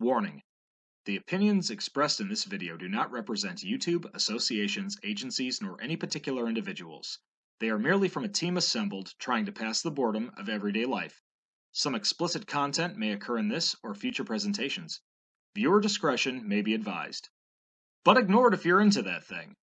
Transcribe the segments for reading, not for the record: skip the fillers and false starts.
Warning: the opinions expressed in this video do not represent YouTube, associations, agencies, nor any particular individuals. They are merely from a team assembled trying to pass the boredom of everyday life. Some explicit content may occur in this or future presentations. Viewer discretion may be advised. But ignore it if you're into that thing.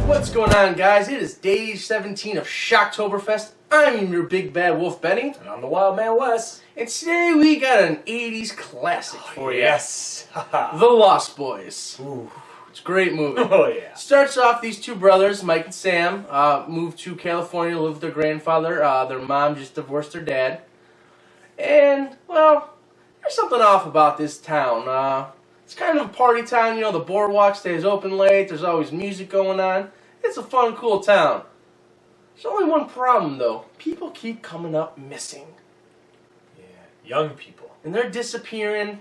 What's going on, guys? It is day 17 of SHOCKTOBERFEST. I'm your big bad wolf Benny. And I'm the wild man Wes. And today we got an 80s classic for you. Yes. The Lost Boys. Ooh. It's a great movie. Oh, yeah. Starts off, these two brothers, Mike and Sam, moved to California to live with their grandfather. Their mom just divorced their dad. And, well, there's something off about this town. It's kind of a party town. You know, the boardwalk stays open late. There's always music going on. It's a fun, cool town. There's only one problem, though. People keep coming up missing. Yeah, young people. And they're disappearing.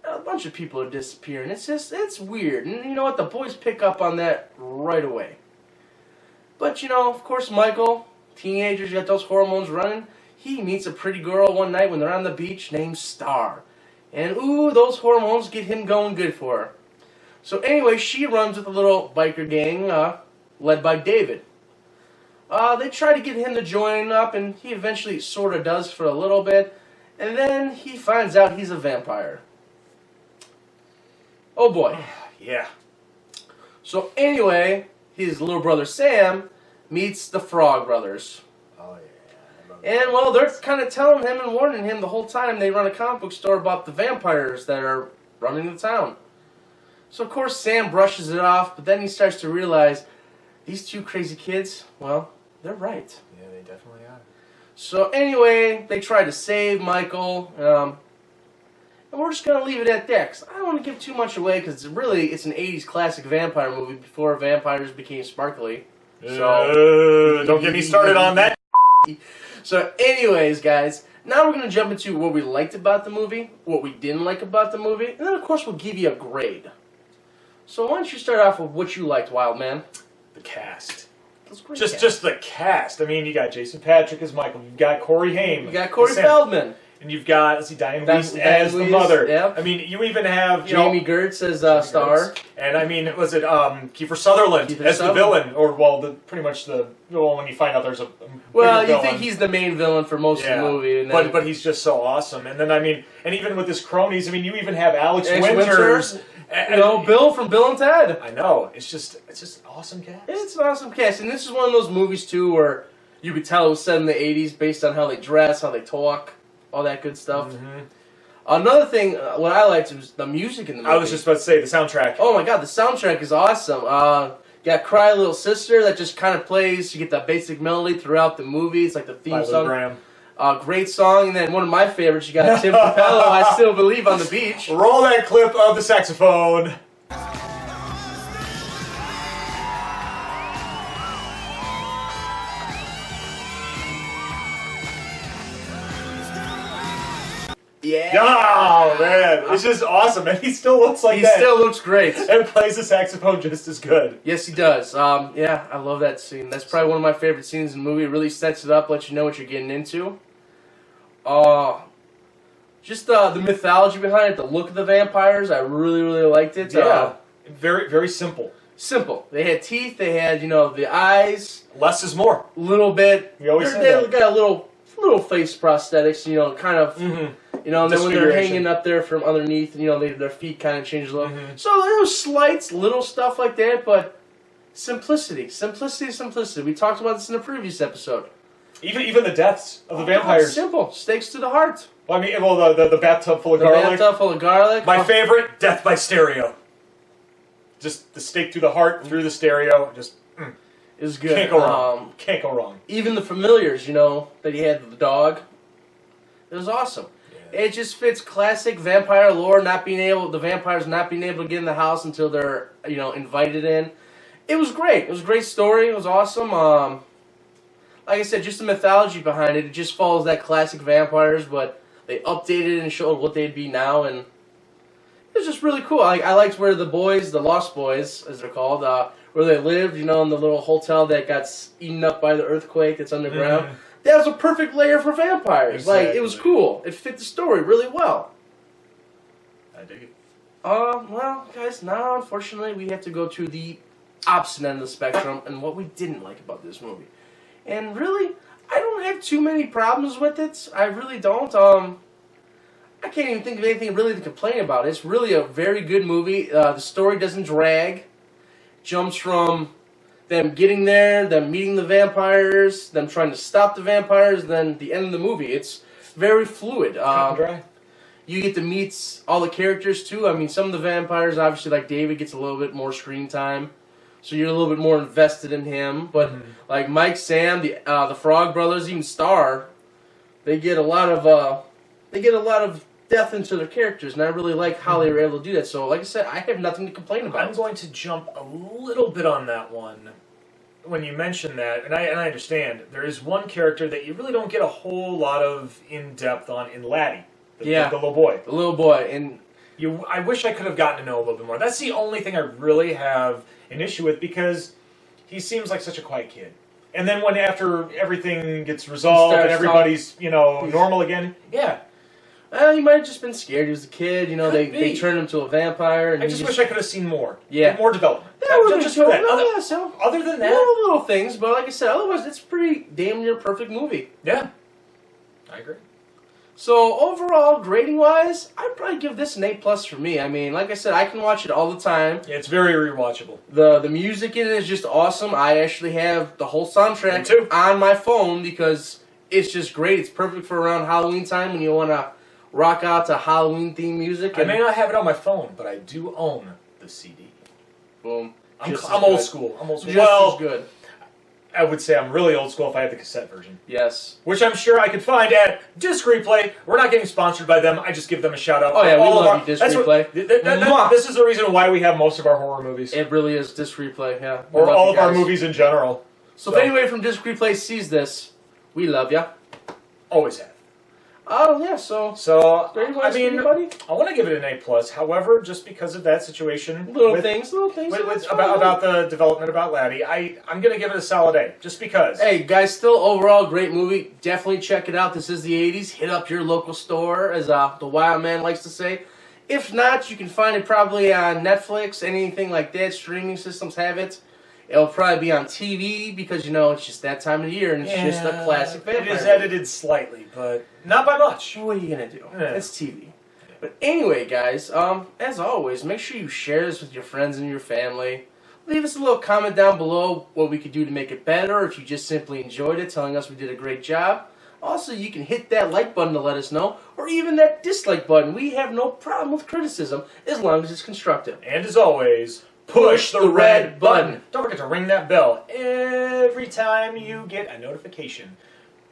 A bunch of people are disappearing. It's weird. And you know what? The boys pick up on that right away. But, you know, of course, Michael, teenagers, got those hormones running. He meets a pretty girl one night when they're on the beach named Star. And, ooh, those hormones get him going good for her. So anyway, she runs with a little biker gang, led by David. They try to get him to join up, and he eventually sort of does for a little bit. And then he finds out he's a vampire. Oh boy. Yeah. So anyway, his little brother Sam meets the Frog Brothers. Oh, yeah. And, well, they're kind of telling him and warning him the whole time they run a comic book store about the vampires that are running the town. So, of course, Sam brushes it off, but then he starts to realize these two crazy kids, well, they're right. Yeah, they definitely are. So, anyway, they try to save Michael, and we're just going to leave it at that, because I don't want to give too much away, because it's an 80s classic vampire movie before vampires became sparkly. So, don't get me started on that. So, anyways, guys, now we're going to jump into what we liked about the movie, what we didn't like about the movie, and then, of course, we'll give you a grade. So why don't you start off with what you liked, Wild Man? The cast. Just Just the cast. I mean, you got Jason Patric as Michael. You've got Corey Haim. You got Corey Feldman. And you've got, Diane Wiest as the mother. Yep. I mean, you even have Jamie Gertz as Star. And I mean, was it Kiefer Sutherland as the villain? Or, well, pretty much when you find out there's a well, you villain. think he's the main villain for most of the movie. And but he's just so awesome. And then, I mean, and even with his cronies, I mean, you even have Alex Winters. You know, Bill from Bill and Ted. I know. It's just an awesome cast. It's an awesome cast. And this is one of those movies, too, where you could tell it was set in the 80s based on how they dress, how they talk, all that good stuff. Mm-hmm. Another thing, what I liked was the music in the movie. I was just about to say, the soundtrack. Oh my god, the soundtrack is awesome. Got Cry Little Sister that just kind of plays. You get that basic melody throughout the movie. It's like the theme song. Graham. Great song. And then one of my favorites, you got Tim Capello, I Still Believe on the Beach. Roll that clip of the saxophone. Yeah. Oh, man. It's just awesome. And he still looks like that. He still looks great. And plays the saxophone just as good. Yes, he does. Yeah, I love that scene. That's probably one of my favorite scenes in the movie. It really sets it up, lets you know what you're getting into. Just the mythology behind it, the look of the vampires, I really, really liked it. Yeah. Very, very simple. Simple. They had teeth, they had, you know, the eyes. Less is more. Little bit. We always say they that. got a little face prosthetics, you know, kind of, you know, and then when they're hanging up there from underneath, you know, their feet kind of change a little. So there was slight, little stuff like that, but simplicity. We talked about this in a previous episode. Even the deaths of the vampires. Simple. Stakes to the heart. Well, I mean, well, the bathtub full of garlic. The bathtub full of garlic. My favorite, death by stereo. Just the stake through the heart, through the stereo. Just. It was good. Can't go wrong. Can't go wrong. Even the familiars, you know, that he had with the dog. It was awesome. Yeah. It just fits classic vampire lore. The vampires not being able to get in the house until they're, you know, invited in. It was great. It was a great story. It was awesome. Like I said, just the mythology behind it. It just follows that classic vampires, but they updated it and showed what they'd be now, and it was just really cool. I liked where the boys, the Lost Boys, as they're called, where they lived, you know, in the little hotel that got eaten up by the earthquake that's underground. Mm. That was a perfect layer for vampires. Exactly. Like, it was cool. It fit the story really well. I dig it. Well, guys, now, unfortunately, we have to go to the opposite end of the spectrum and what we didn't like about this movie. And really, I don't have too many problems with it. I really don't. I can't even think of anything really to complain about. It's really a very good movie. The story doesn't drag. Jumps from them getting there, them meeting the vampires, them trying to stop the vampires, then the end of the movie. It's very fluid. Dry. You get to meet all the characters too. I mean, some of the vampires, obviously, like David, gets a little bit more screen time, so you're a little bit more invested in him. But like Mike, Sam, the Frog Brothers, even Star, they get a lot of depth into their characters, and I really like how they were able to do that. So, like I said, I have nothing to complain about. I'm going to jump a little bit on that one. When you mention that, and I understand, there is one character that you really don't get a whole lot of in-depth on in Laddie. The little boy. The little boy. And I wish I could have gotten to know a little bit more. That's the only thing I really have an issue with, because he seems like such a quiet kid. And then when after everything gets resolved and everybody's, normal again, yeah. Well, he might have just been scared. He was a kid. You know, they turned him to a vampire. And I just wish I could have seen more. Yeah. Like more development. Just for that. Other than that, little things. But like I said, otherwise, it's a pretty damn near perfect movie. Yeah. I agree. So, overall, grading-wise, I'd probably give this an A+ for me. I mean, like I said, I can watch it all the time. Yeah, it's very rewatchable. The music in it is just awesome. I actually have the whole soundtrack on my phone because it's just great. It's perfect for around Halloween time when you want to rock out to Halloween-themed music. I may not have it on my phone, but I do own the CD. Boom. I'm old school. I'm old school. Just as good. I would say I'm really old school if I had the cassette version. Yes. Which I'm sure I could find at Disc Replay. We're not getting sponsored by them. I just give them a shout out. Oh yeah, we love you, Disc Replay. This is the reason why we have most of our horror movies. It really is Disc Replay, yeah. Or all of our movies in general. So if anybody from Disc Replay sees this, we love ya. Always have. Oh yeah, so I mean, I want to give it an A+. However, just because of that situation, little things about the development about Laddie, I'm gonna give it a solid A, just because. Hey guys, still overall great movie. Definitely check it out. This is the '80s. Hit up your local store, as the Wild Man likes to say. If not, you can find it probably on Netflix, anything like that. Streaming systems have it. It'll probably be on TV because, it's just that time of the year and it's just a classic vampire. It is edited slightly, but not by much. What are you going to do? Yeah. It's TV. But anyway, guys, as always, make sure you share this with your friends and your family. Leave us a little comment down below what we could do to make it better, or if you just simply enjoyed it, telling us we did a great job. Also, you can hit that like button to let us know, or even that dislike button. We have no problem with criticism as long as it's constructive. And as always, push the red button. Don't forget to ring that bell every time you get a notification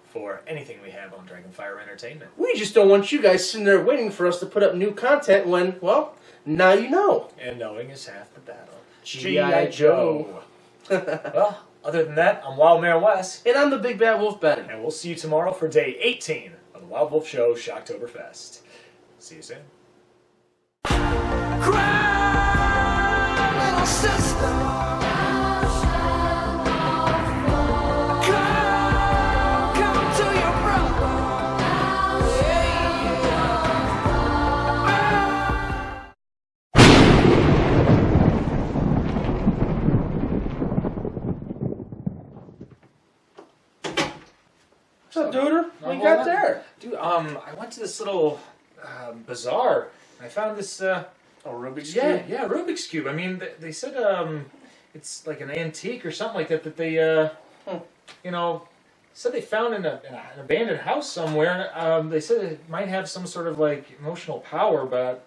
for anything we have on Dragonfire Entertainment. We just don't want you guys sitting there waiting for us to put up new content when, well, now you know. And knowing is half the battle. G.I. Joe. Well, other than that, I'm Wild Man Wes. And I'm the Big Bad Wolf Ben. And we'll see you tomorrow for day 18 of the Wild Wolf Show, Shocktoberfest. See you soon. Little sister. What's up, dude? What you got there? Dude, I went to this little bazaar. I found this. Rubik's Cube? Yeah, Rubik's Cube. I mean, they said it's like an antique or something like that they, said they found in an abandoned house somewhere. They said it might have some sort of, like, emotional power, but,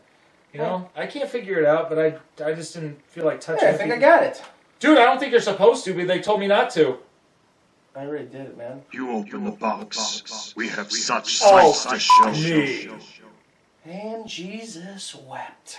I can't figure it out, but I just didn't feel like touching it. I think I got it. Dude, I don't think you're supposed to, but they told me not to. I already did it, man. You open the box. We have such Oh, sights to show. me. And Jesus wept.